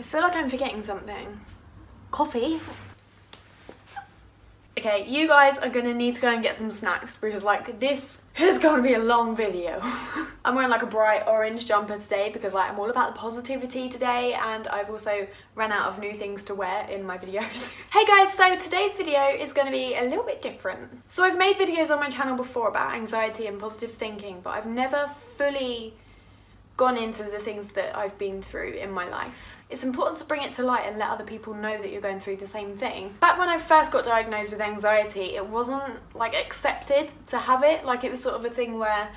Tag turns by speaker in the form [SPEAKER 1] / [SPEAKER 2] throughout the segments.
[SPEAKER 1] I feel like I'm forgetting something. Coffee? Okay, you guys are gonna need to go and get some snacks because like this is gonna be a long video. I'm wearing like a bright orange jumper today because like I'm all about the positivity today, and I've also run out of new things to wear in my videos. Hey guys, so today's video is gonna be a little bit different. So I've made videos on my channel before about anxiety and positive thinking, but I've never fully gone into the things that I've been through in my life. It's important to bring it to light and let other people know that you're going through the same thing. Back when I first got diagnosed with anxiety, it wasn't like accepted to have it. Like it was sort of a thing where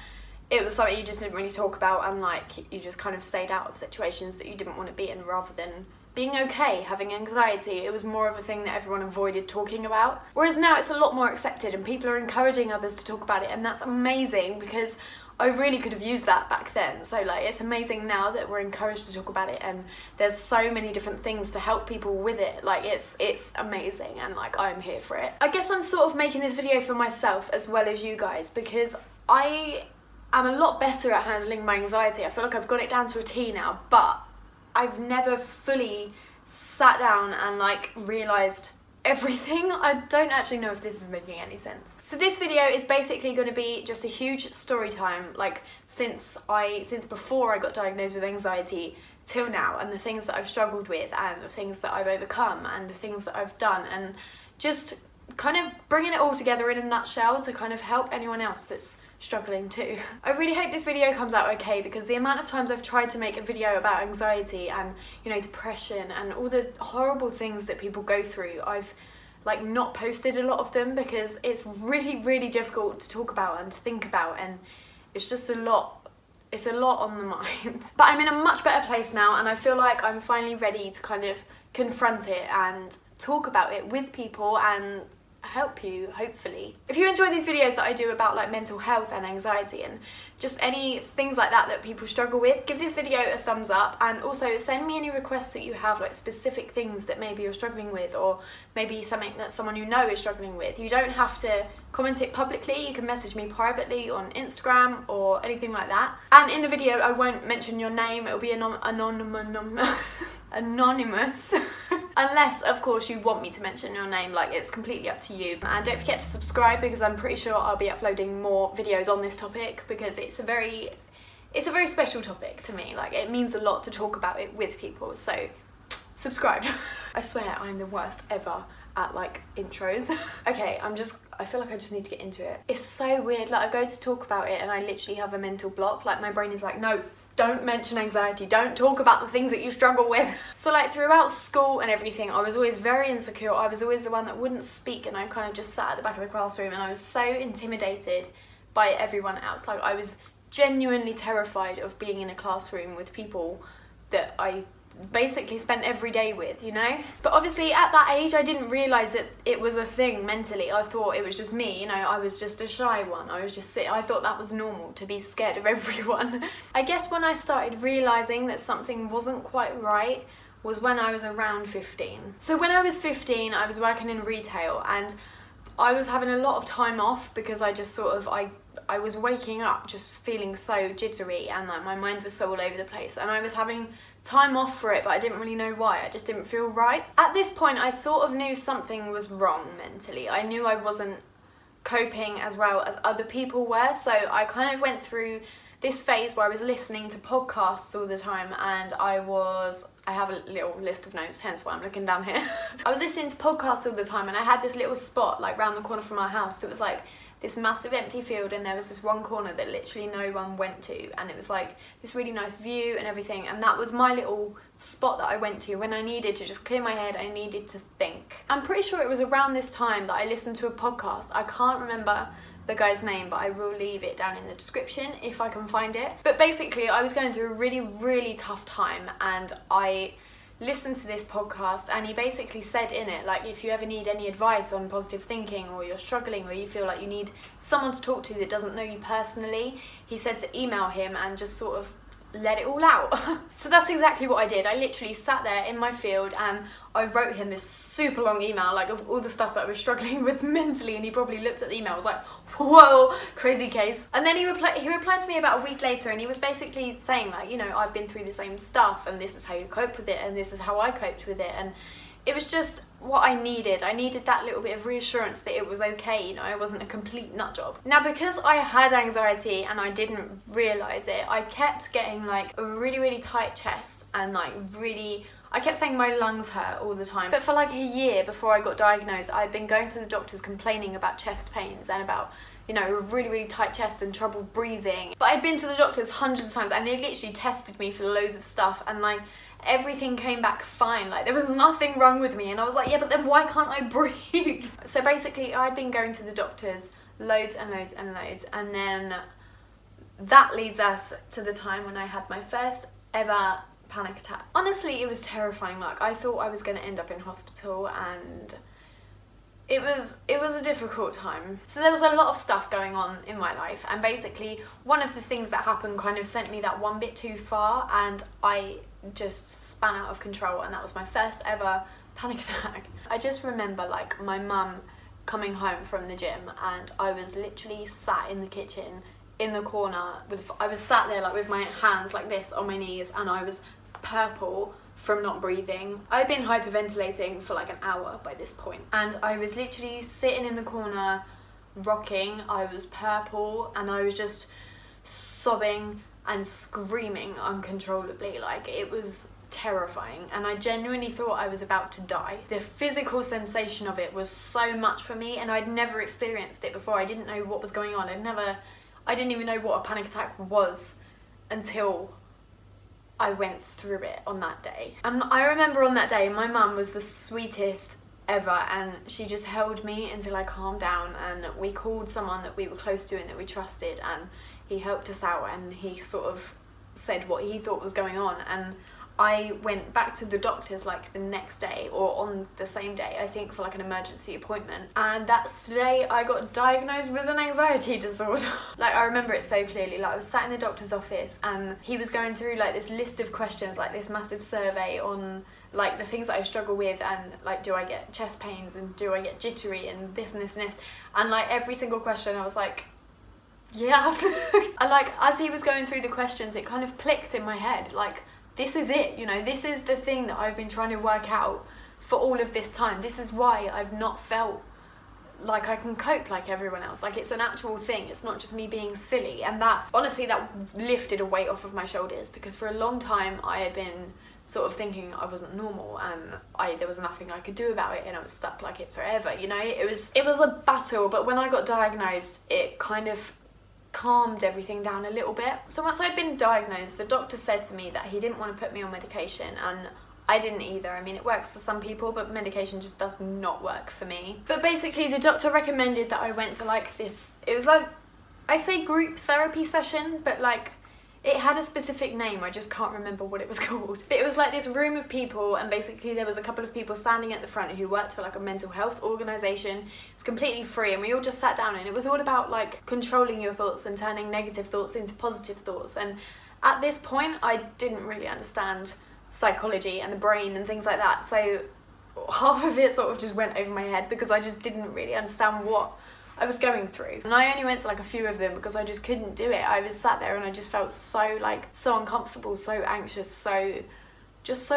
[SPEAKER 1] it was something you just didn't really talk about, and like you just kind of stayed out of situations that you didn't want to be in, rather than being okay having anxiety. It was more of a thing that everyone avoided talking about. Whereas now it's a lot more accepted and people are encouraging others to talk about it, and that's amazing because I really could have used that back then. So like it's amazing now that we're encouraged to talk about it, and there's so many different things to help people with it. Like it's amazing, and like I'm here for it. I guess I'm sort of making this video for myself as well as you guys because I am a lot better at handling my anxiety. I feel like I've got it down to a T now, but I've never fully sat down and like realised everything. I don't actually know if this is making any sense. So this video is basically going to be just a huge story time, like since before I got diagnosed with anxiety till now, and the things that I've struggled with and the things that I've overcome and the things that I've done, and just kind of bringing it all together in a nutshell to kind of help anyone else that's struggling too. I really hope this video comes out okay, because the amount of times I've tried to make a video about anxiety and, you know, depression and all the horrible things that people go through, I've like not posted a lot of them because it's really difficult to talk about and to think about, and it's just a lot. It's a lot on the mind. But I'm in a much better place now, and I feel like I'm finally ready to kind of confront it and talk about it with people and help you, hopefully. If you enjoy these videos that I do about like mental health and anxiety and just any things like that people struggle with, give this video a thumbs up, and also send me any requests that you have, like specific things that maybe you're struggling with, or maybe something that someone you know is struggling with. You don't have to comment it publicly, you can message me privately on Instagram or anything like that. And in the video I won't mention your name, it'll be anonymous. Unless, of course, you want me to mention your name, like it's completely up to you. And don't forget to subscribe, because I'm pretty sure I'll be uploading more videos on this topic, because it's a very special topic to me. Like it means a lot to talk about it with people, so subscribe. I swear I'm the worst ever at like intros. Okay, I feel like I just need to get into it. It's so weird, like I go to talk about it and I literally have a mental block. Like my brain is like, no, don't mention anxiety, don't talk about the things that you struggle with. So like throughout school and everything, I was always very insecure. I was always the one that wouldn't speak, and I kind of just sat at the back of the classroom, and I was so intimidated by everyone else. Like I was genuinely terrified of being in a classroom with people that I basically spent every day with, you know? But obviously at that age I didn't realise that it was a thing mentally. I thought it was just me, you know, I was just a shy one. I thought that was normal to be scared of everyone. I guess when I started realising that something wasn't quite right was when I was around 15. So when I was 15 I was working in retail, and I was having a lot of time off because I just sort of, I was waking up just feeling so jittery, and like my mind was so all over the place, and I was having time off for it, but I didn't really know why. I just didn't feel right. At this point I sort of knew something was wrong mentally. I knew I wasn't coping as well as other people were, so I kind of went through this phase where I was listening to podcasts all the time, and I have a little list of notes, hence why I'm looking down here. I was listening to podcasts all the time, and I had this little spot like round the corner from our house that was like this massive empty field, and there was this one corner that literally no one went to, and it was like this really nice view and everything, and that was my little spot that I went to when I needed to just clear my head, I needed to think. I'm pretty sure it was around this time that I listened to a podcast. I can't remember the guy's name, but I will leave it down in the description if I can find it. But basically I was going through a really tough time, and I listened to this podcast, and he basically said in it, like, if you ever need any advice on positive thinking, or you're struggling, or you feel like you need someone to talk to that doesn't know you personally, he said to email him and just sort of let it all out. So that's exactly what I did. I literally sat there in my field and I wrote him this super long email, like of all the stuff that I was struggling with mentally, and he probably looked at the email and was like, whoa, crazy case. And then he replied to me about a week later, and he was basically saying like, you know, I've been through the same stuff and this is how you cope with it and this is how I coped with it. And it was just what I needed. I needed that little bit of reassurance that it was okay, you know, I wasn't a complete nut job. Now, because I had anxiety and I didn't realise it, I kept getting like a really, really tight chest and like really, I kept saying my lungs hurt all the time. But for like a year before I got diagnosed, I'd been going to the doctors complaining about chest pains and about, you know, a really, really tight chest and trouble breathing. But I'd been to the doctors hundreds of times and they literally tested me for loads of stuff, and like everything came back fine. Like there was nothing wrong with me, and I was like, yeah, but then why can't I breathe? So basically I'd been going to the doctors loads and loads and loads, and then that leads us to the time when I had my first ever panic attack. Honestly, it was terrifying. Like I thought I was going to end up in hospital, and it was a difficult time. So there was a lot of stuff going on in my life, and basically one of the things that happened kind of sent me that one bit too far, and I just span out of control, and that was my first ever panic attack. I just remember like my mum coming home from the gym, and I was literally sat in the kitchen in the corner I was sat there like with my hands like this on my knees, and I was purple from not breathing. I'd been hyperventilating for like an hour by this point, and I was literally sitting in the corner rocking. I was purple and I was just sobbing and screaming uncontrollably. Like it was terrifying, and I genuinely thought I was about to die. The physical sensation of it was so much for me, and I'd never experienced it before. I didn't know what was going on. I didn't even know what a panic attack was until I went through it on that day. And I remember on that day, my mum was the sweetest ever, and she just held me until I calmed down, and we called someone that we were close to and that we trusted, and he helped us out, and he sort of said what he thought was going on. And I went back to the doctors like the next day, or on the same day, I think, for like an emergency appointment. And that's the day I got diagnosed with an anxiety disorder. Like I remember it so clearly. Like I was sat in the doctor's office, and he was going through like this list of questions, like this massive survey on like the things that I struggle with, and like, do I get chest pains, and do I get jittery, and this and this and this. And like every single question I was like, yeah. And like as he was going through the questions, it kind of clicked in my head, like, this is it, you know, this is the thing that I've been trying to work out for all of this time. This is why I've not felt like I can cope like everyone else. Like it's an actual thing, it's not just me being silly. And that, honestly, that lifted a weight off of my shoulders, because for a long time I had been sort of thinking I wasn't normal, and there was nothing I could do about it, and I was stuck like it forever, you know. It was a battle, but when I got diagnosed, it kind of calmed everything down a little bit. So once I'd been diagnosed, the doctor said to me that he didn't want to put me on medication, and I didn't either. I mean, it works for some people, but medication just does not work for me. But basically the doctor recommended that I went to like this, it was like, I say group therapy session, but like it had a specific name, I just can't remember what it was called. But it was like this room of people, and basically there was a couple of people standing at the front who worked for like a mental health organisation. It was completely free, and we all just sat down, and it was all about like controlling your thoughts and turning negative thoughts into positive thoughts. And at this point I didn't really understand psychology and the brain and things like that, so half of it sort of just went over my head because I just didn't really understand what I was going through. And I only went to like a few of them because I just couldn't do it. I was sat there and I just felt so uncomfortable, so anxious, so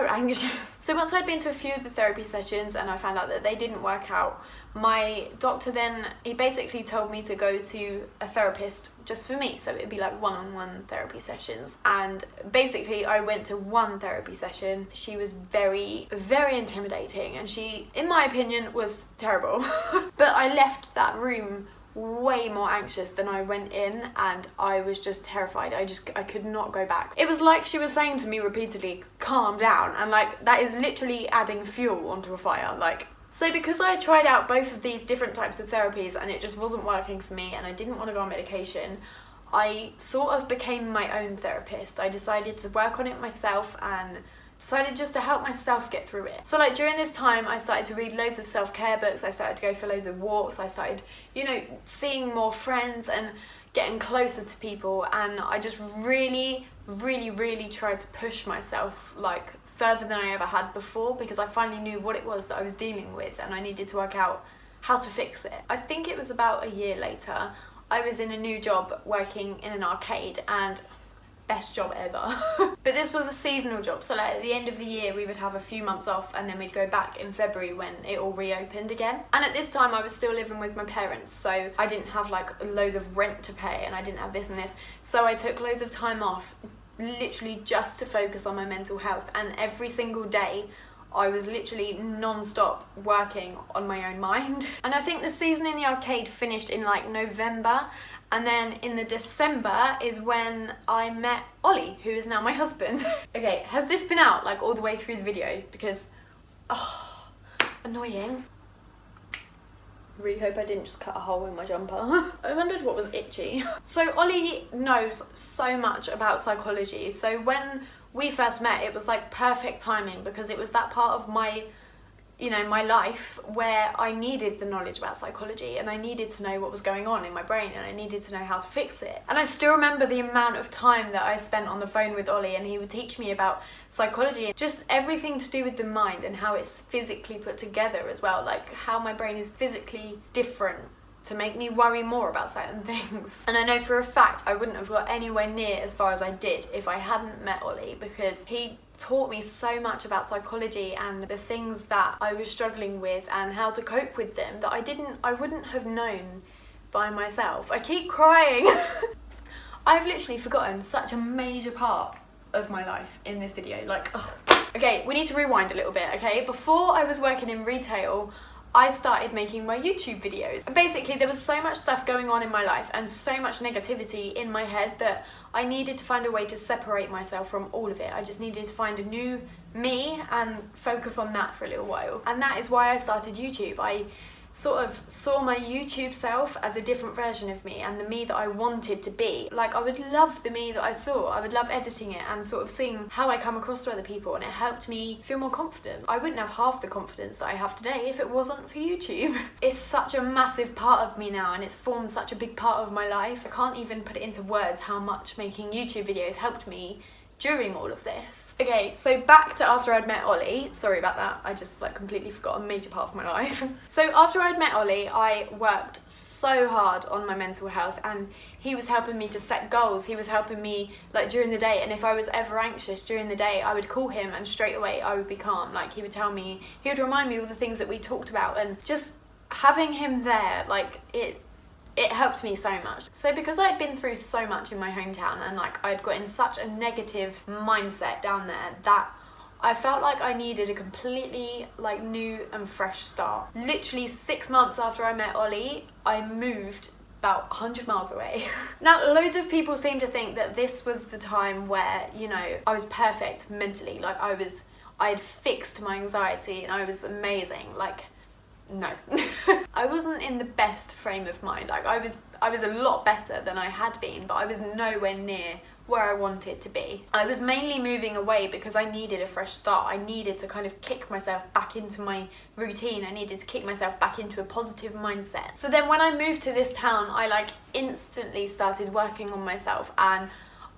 [SPEAKER 1] anxious. So once I'd been to a few of the therapy sessions and I found out that they didn't work out, my doctor then, he basically told me to go to a therapist just for me. So it'd be like one-on-one therapy sessions. And basically I went to one therapy session. She was very, very intimidating, and she, in my opinion, was terrible. But I left that room way more anxious than I went in, and I was just terrified. I could not go back. It was like she was saying to me repeatedly, calm down, and like that is literally adding fuel onto a fire. Like, so because I had tried out both of these different types of therapies and it just wasn't working for me, and I didn't want to go on medication, I sort of became my own therapist. I decided to work on it myself and decided just to help myself get through it. So like during this time I started to read loads of self-care books, I started to go for loads of walks, I started, you know, seeing more friends and getting closer to people, and I just really really tried to push myself like further than I ever had before, because I finally knew what it was that I was dealing with and I needed to work out how to fix it. I think it was about a year later, I was in a new job working in an arcade, and best job ever. But this was a seasonal job, so like at the end of the year we would have a few months off and then we'd go back in February when it all reopened again. And at this time I was still living with my parents, so I didn't have like loads of rent to pay and I didn't have this and this, so I took loads of time off literally just to focus on my mental health, and every single day I was literally non-stop working on my own mind. And I think the season in the arcade finished in like November, and then in the December is when I met Ollie, who is now my husband. Okay, has this been out like all the way through the video? Because, oh, annoying. Really hope I didn't just cut a hole in my jumper. I wondered what was itchy. So Ollie knows so much about psychology. So when we first met, it was like perfect timing, because it was that part of my, you know, my life where I needed the knowledge about psychology and I needed to know what was going on in my brain and I needed to know how to fix it. And I still remember the amount of time that I spent on the phone with Ollie, and he would teach me about psychology and just everything to do with the mind and how it's physically put together as well, like how my brain is physically different to make me worry more about certain things. And I know for a fact I wouldn't have got anywhere near as far as I did if I hadn't met Ollie, because he taught me so much about psychology and the things that I was struggling with and how to cope with them that I wouldn't have known by myself. I keep crying. I've literally forgotten such a major part of my life in this video, like, ugh. Okay, we need to rewind a little bit, okay? Before I was working in retail, I started making my YouTube videos. And basically there was so much stuff going on in my life and so much negativity in my head that I needed to find a way to separate myself from all of it. I just needed to find a new me and focus on that for a little while. And that is why I started YouTube. I sort of saw my YouTube self as a different version of me and the me that I wanted to be. Like, I would love the me that I saw. I would love editing it and sort of seeing how I come across to other people, and it helped me feel more confident. I wouldn't have half the confidence that I have today if it wasn't for YouTube. It's such a massive part of me now and it's formed such a big part of my life. I can't even put it into words how much making YouTube videos helped me during all of this. Okay, so back to after I'd met Ollie. Sorry about that, I just like completely forgot a major part of my life. So after I'd met Ollie, I worked so hard on my mental health, and he was helping me to set goals. He was helping me like during the day, and if I was ever anxious during the day, I would call him and straight away I would be calm. Like, he would tell me, he would remind me of the things that we talked about, and just having him there, like, it helped me so much. So because I'd been through so much in my hometown and like I'd got in such a negative mindset down there, that I felt like I needed a completely like new and fresh start. Literally 6 months after I met Ollie, I moved about 100 miles away. Now, loads of people seem to think that this was the time where, you know, I was perfect mentally. Like I had fixed my anxiety and I was amazing. Like, no. I wasn't in the best frame of mind. Like I was a lot better than I had been, but I was nowhere near where I wanted to be. I was mainly moving away because I needed a fresh start. I needed to kind of kick myself back into my routine. I needed to kick myself back into a positive mindset. So then when I moved to this town, I like instantly started working on myself, and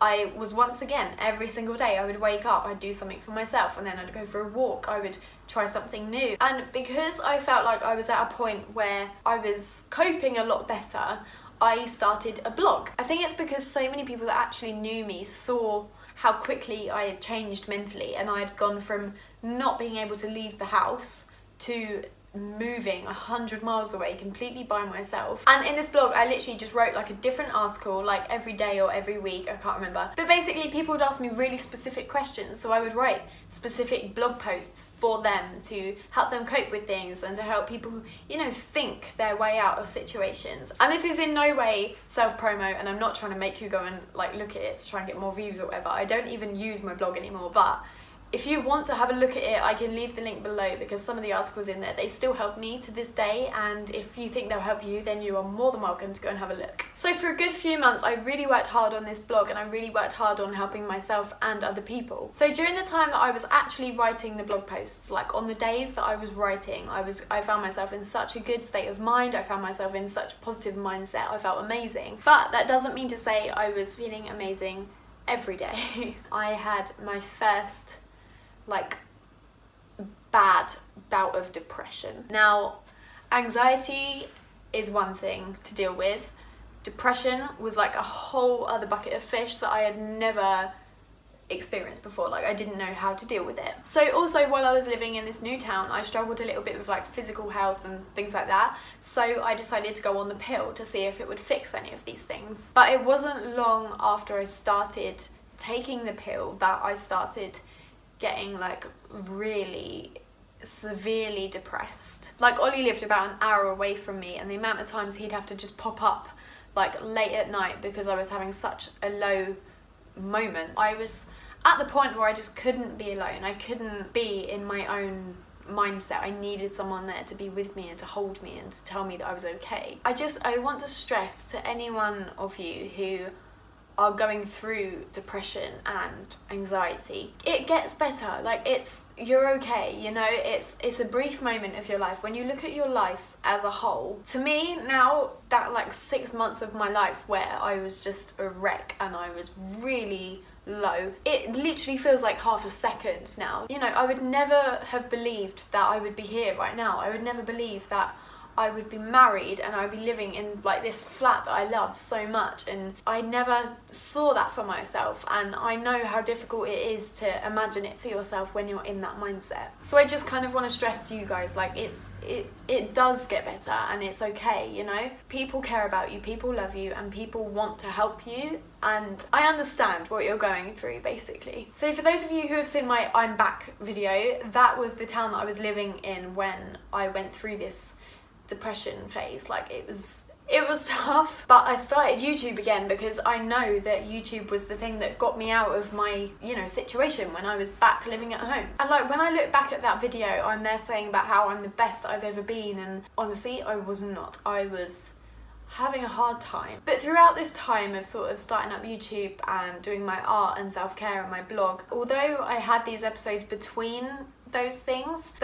[SPEAKER 1] I was once again, every single day I would wake up, I'd do something for myself, and then I'd go for a walk, I would try something new. And because I felt like I was at a point where I was coping a lot better, I started a blog. I think it's because so many people that actually knew me saw how quickly I had changed mentally, and I had gone from not being able to leave the house to moving 100 miles away completely by myself. And in this blog I literally just wrote like a different article like every day or every week, I can't remember, but basically people would ask me really specific questions, so I would write specific blog posts for them to help them cope with things and to help people, you know, think their way out of situations. And this is in no way self-promo, and I'm not trying to make you go and like look at it to try and get more views or whatever. I don't even use my blog anymore, but if you want to have a look at it, I can leave the link below, because some of the articles in there, they still help me to this day, and if you think they'll help you, then you are more than welcome to go and have a look. So for a good few months, I really worked hard on this blog, and I really worked hard on helping myself and other people. So during the time that I was actually writing the blog posts, like on the days that I was writing, I found myself in such a good state of mind, I found myself in such a positive mindset, I felt amazing. But that doesn't mean to say I was feeling amazing every day, I had my first like bad bout of depression. Now, anxiety is one thing to deal with. Depression was like a whole other bucket of fish that I had never experienced before. Like, I didn't know how to deal with it. So also, while I was living in this new town, I struggled a little bit with like physical health and things like that. So I decided to go on the pill to see if it would fix any of these things. But it wasn't long after I started taking the pill that I started getting like really severely depressed. Like, Ollie lived about an hour away from me, and the amount of times he'd have to just pop up like late at night because I was having such a low moment. I was at the point where I just couldn't be alone. I couldn't be in my own mindset. I needed someone there to be with me and to hold me and to tell me that I was okay. I want to stress to anyone of you who are going through depression and anxiety, it gets better. Like, you're okay, you know. It's a brief moment of your life. When you look at your life as a whole, to me now, that like 6 months of my life where I was just a wreck and I was really low, it literally feels like half a second now. You know, I would never have believed that I would be here right now. I would never believe that I would be married and I would be living in like this flat that I love so much, and I never saw that for myself, and I know how difficult it is to imagine it for yourself when you're in that mindset. So I just kind of want to stress to you guys, like, it does get better and it's okay, you know. People care about you, people love you, and people want to help you, and I understand what you're going through, basically. So for those of you who have seen my I'm Back video, that was the town that I was living in when I went through this depression phase. Like, it was tough, but I started YouTube again because I know that YouTube was the thing that got me out of my, you know, situation when I was back living at home. And like, when I look back at that video, I'm there saying about how I'm the best that I've ever been, and honestly, I was not. I was having a hard time. But throughout this time of sort of starting up YouTube and doing my art and self-care and my blog, although I had these episodes between those things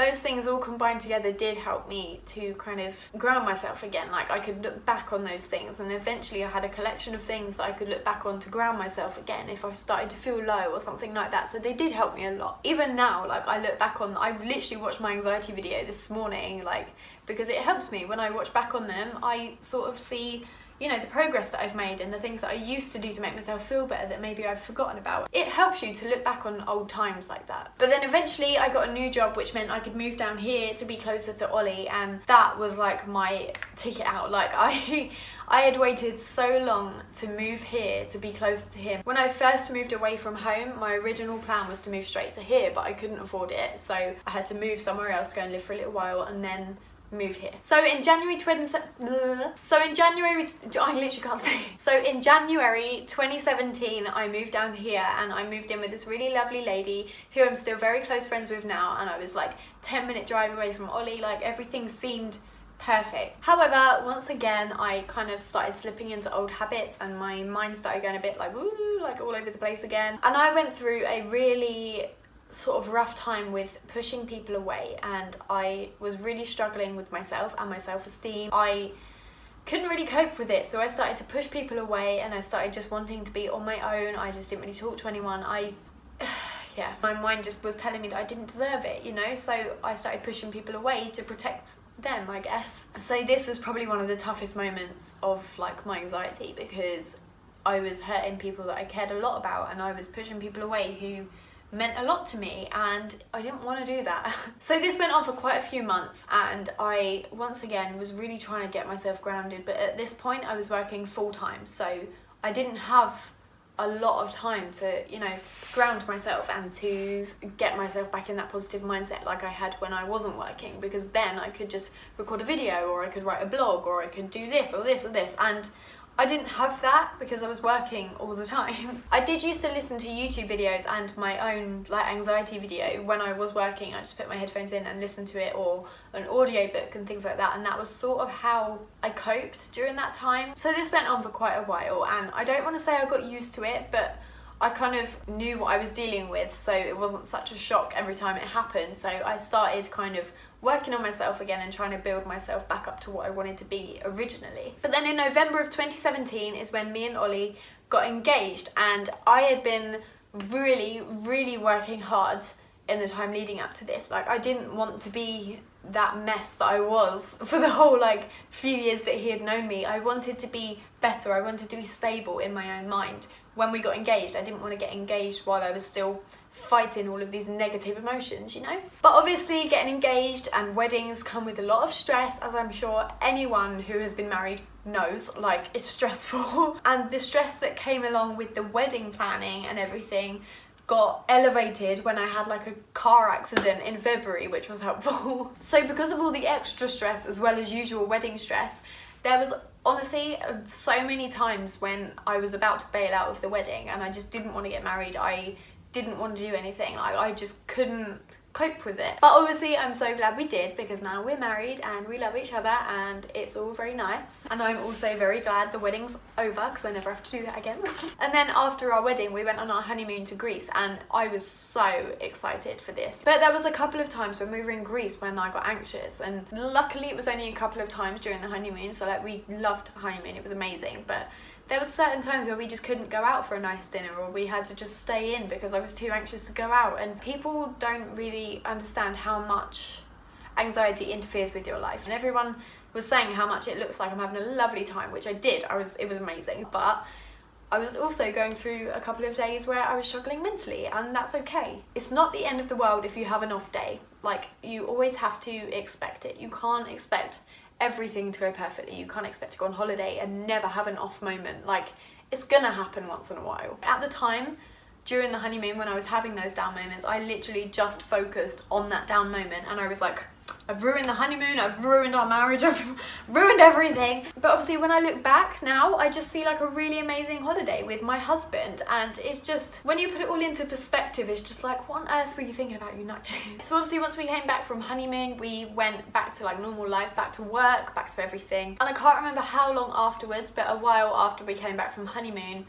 [SPEAKER 1] all combined together did help me to kind of ground myself again. Like, I could look back on those things, and eventually I had a collection of things that I could look back on to ground myself again if I started to feel low or something like that. So they did help me a lot. Even now, like, I look back on, I literally watched my anxiety video this morning, like, because it helps me. When I watch back on them, I sort of see, you know, the progress that I've made and the things that I used to do to make myself feel better that maybe I've forgotten about. It helps you to look back on old times like that. But then eventually I got a new job, which meant I could move down here to be closer to Ollie, and that was like my ticket out. Like, I had waited so long to move here to be closer to him. When I first moved away from home, my original plan was to move straight to here, but I couldn't afford it, so I had to move somewhere else to go and live for a little while and then move here. So in January 2017, I moved down here, and I moved in with this really lovely lady who I'm still very close friends with now, and I was like 10-minute drive away from Ollie. Like, everything seemed perfect. However, once again, I kind of started slipping into old habits, and my mind started going a bit like, woo, like all over the place again. And I went through a really sort of rough time with pushing people away, and I was really struggling with myself and my self-esteem. I couldn't really cope with it, so I started to push people away, and I started just wanting to be on my own. I just didn't really talk to anyone. Yeah, my mind just was telling me that I didn't deserve it, you know, so I started pushing people away to protect them, I guess. So this was probably one of the toughest moments of like my anxiety, because I was hurting people that I cared a lot about, and I was pushing people away who meant a lot to me, and I didn't want to do that. So this went on for quite a few months, and I once again was really trying to get myself grounded, but at this point I was working full-time, so I didn't have a lot of time to, you know, ground myself and to get myself back in that positive mindset like I had when I wasn't working, because then I could just record a video, or I could write a blog, or I could do this or this or this, and I didn't have that because I was working all the time. I did used to listen to YouTube videos and my own like anxiety video when I was working. I just put my headphones in and listened to it, or an audio book and things like that, and that was sort of how I coped during that time. So this went on for quite a while, and I don't want to say I got used to it, but I kind of knew what I was dealing with, so it wasn't such a shock every time it happened. So I started kind of working on myself again and trying to build myself back up to what I wanted to be originally. But then in November of 2017 is when me and Ollie got engaged, and I had been really working hard in the time leading up to this. Like, I didn't want to be that mess that I was for the whole like few years that he had known me. I wanted to be better, I wanted to be stable in my own mind. When we got engaged, I didn't want to get engaged while I was still fighting all of these negative emotions, you know? But obviously getting engaged and weddings come with a lot of stress, as I'm sure anyone who has been married knows. Like, it's stressful. And the stress that came along with the wedding planning and everything got elevated when I had like a car accident in February, which was helpful. So because of all the extra stress as well as usual wedding stress, there was honestly so many times when I was about to bail out of the wedding and I just didn't want to get married. I didn't want to do anything. I just couldn't cope with it. But obviously I'm so glad we did, because now we're married and we love each other and it's all very nice. And I'm also very glad the wedding's over, because I never have to do that again. And then after our wedding we went on our honeymoon to Greece, and I was so excited for this. But there was a couple of times when we were in Greece when I got anxious, and luckily it was only a couple of times during the honeymoon, so like we loved the honeymoon, it was amazing. But there were certain times where we just couldn't go out for a nice dinner, or we had to just stay in because I was too anxious to go out. And people don't really understand how much anxiety interferes with your life. And everyone was saying how much it looks like I'm having a lovely time, which I did. It was amazing. But I was also going through a couple of days where I was struggling mentally, and that's okay. It's not the end of the world if you have an off day. Like, you always have to expect it. You can't expect everything to go perfectly. You can't expect to go on holiday and never have an off moment. Like, it's gonna happen once in a while. At the time, during the honeymoon, when I was having those down moments, I literally just focused on that down moment, and I was like, I've ruined the honeymoon, I've ruined our marriage, I've ruined everything. But obviously when I look back now, I just see like a really amazing holiday with my husband, and it's just, when you put it all into perspective, it's just like, what on earth were you thinking about, you nutcase? So obviously once we came back from honeymoon, we went back to like normal life, back to work, back to everything. And I can't remember how long afterwards, but a while after we came back from honeymoon,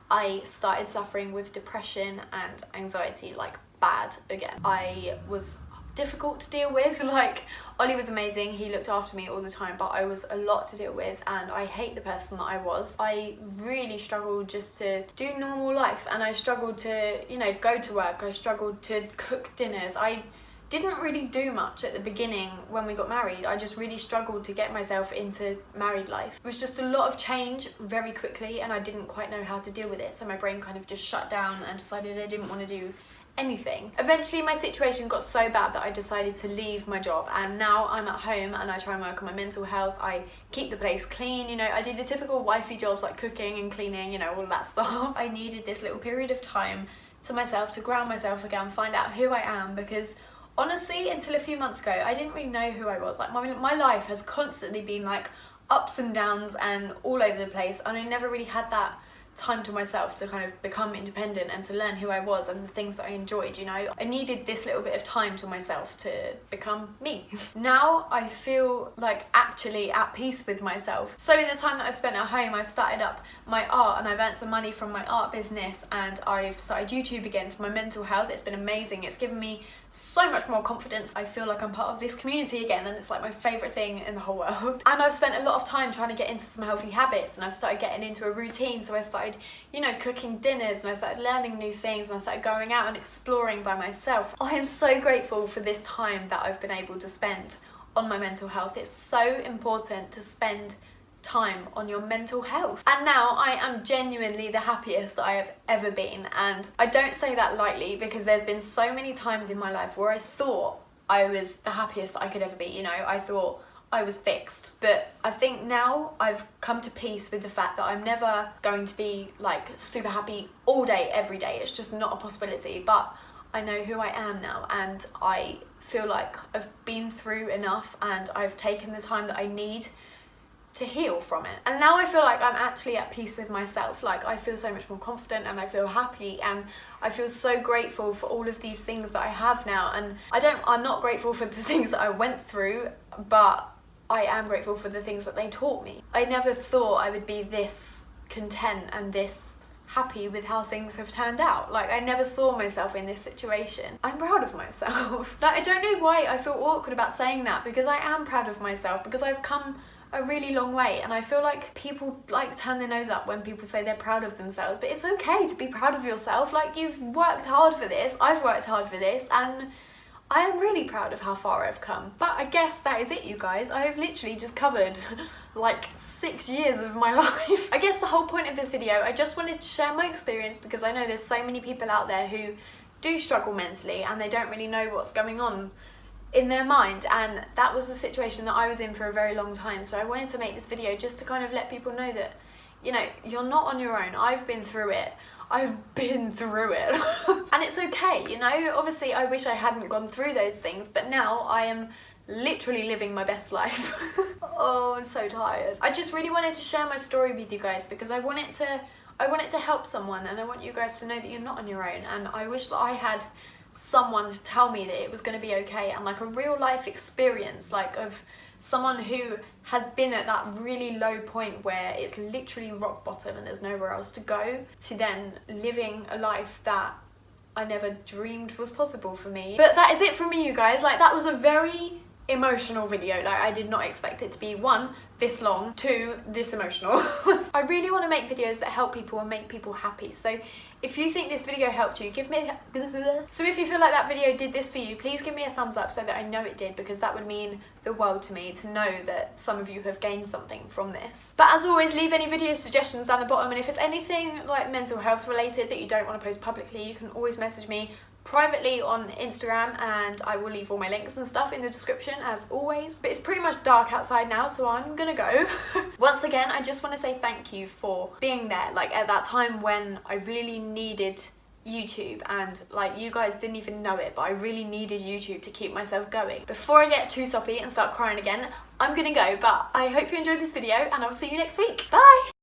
[SPEAKER 1] I started suffering with depression and anxiety, like bad again. I was difficult to deal with. Like, Ollie was amazing, he looked after me all the time, but I was a lot to deal with, and I hate the person that I was. I really struggled just to do normal life, and I struggled to, you know, go to work. I struggled to cook dinners. I didn't really do much at the beginning when we got married. I just really struggled to get myself into married life. It was just a lot of change very quickly, and I didn't quite know how to deal with it, so my brain kind of just shut down and decided I didn't want to do anything. Eventually my situation got so bad that I decided to leave my job, and now I'm at home and I try and work on my mental health. I keep the place clean, you know, I do the typical wifey jobs like cooking and cleaning, you know, all that stuff. I needed this little period of time to myself to ground myself again, find out who I am, because honestly, until a few months ago, I didn't really know who I was. Like, my life has constantly been like ups and downs and all over the place, and I never really had that time to myself to kind of become independent and to learn who I was and the things that I enjoyed, you know. I needed this little bit of time to myself to become me. Now I feel like actually at peace with myself. So in the time that I've spent at home, I've started up my art, and I've earned some money from my art business, and I've started YouTube again for my mental health. It's been amazing. It's given me so much more confidence. I feel like I'm part of this community again, and it's like my favourite thing in the whole world. And I've spent a lot of time trying to get into some healthy habits, and I've started getting into a routine. So I started, you know, cooking dinners, and I started learning new things, and I started going out and exploring by myself. I am so grateful for this time that I've been able to spend on my mental health. It's so important to spend time on your mental health. And now I am genuinely the happiest that I have ever been, and I don't say that lightly, because there's been so many times in my life where I thought I was the happiest that I could ever be, you know. I thought I was fixed. But I think now I've come to peace with the fact that I'm never going to be like super happy all day every day. It's just not a possibility. But I know who I am now, and I feel like I've been through enough, and I've taken the time that I need to heal from it. And now I feel like I'm actually at peace with myself. Like, I feel so much more confident, and I feel happy, and I feel so grateful for all of these things that I have now. And I'm not grateful for the things that I went through, but I am grateful for the things that they taught me. I never thought I would be this content and this happy with how things have turned out. Like, I never saw myself in this situation. I'm proud of myself. Like, I don't know why I feel awkward about saying that, because I am proud of myself, because I've come a really long way, and I feel like people like turn their nose up when people say they're proud of themselves, but it's okay to be proud of yourself. Like, you've worked hard for this, I've worked hard for this, and I am really proud of how far I've come. But I guess that is it, you guys. I have literally just covered like 6 years of my life. I guess the whole point of this video, I just wanted to share my experience because I know there's so many people out there who do struggle mentally and they don't really know what's going on in their mind, and that was the situation that I was in for a very long time. So I wanted to make this video just to kind of let people know that, you know, you're not on your own. I've been through it. I've been through it. And it's okay, you know? Obviously, I wish I hadn't gone through those things, but now I am literally living my best life. Oh, I'm so tired. I just really wanted to share my story with you guys because I want it to help someone, and I want you guys to know that you're not on your own. And I wish that I had someone to tell me that it was going to be okay, and like a real life experience, like of someone who has been at that really low point where it's literally rock bottom and there's nowhere else to go, to then living a life that I never dreamed was possible for me. But that is it from me, you guys. Like, that was a very emotional video. Like, I did not expect it to be, 1, this long, 2, this emotional. I really want to make videos that help people and make people happy. So if you think this video helped you, give me so if you feel like that video did this for you, please give me a thumbs up so that I know it did, because that would mean the world to me to know that some of you have gained something from this. But as always, leave any video suggestions down the bottom, and if it's anything like mental health related that you don't want to post publicly, you can always message me privately on Instagram, and I will leave all my links and stuff in the description as always. But it's pretty much dark outside now, so I'm gonna go. Once again, I just want to say thank you for being there, like at that time when I really needed YouTube, and like, you guys didn't even know it, but I really needed YouTube to keep myself going. Before I get too soppy and start crying again, I'm gonna go, but I hope you enjoyed this video and I'll see you next week. Bye!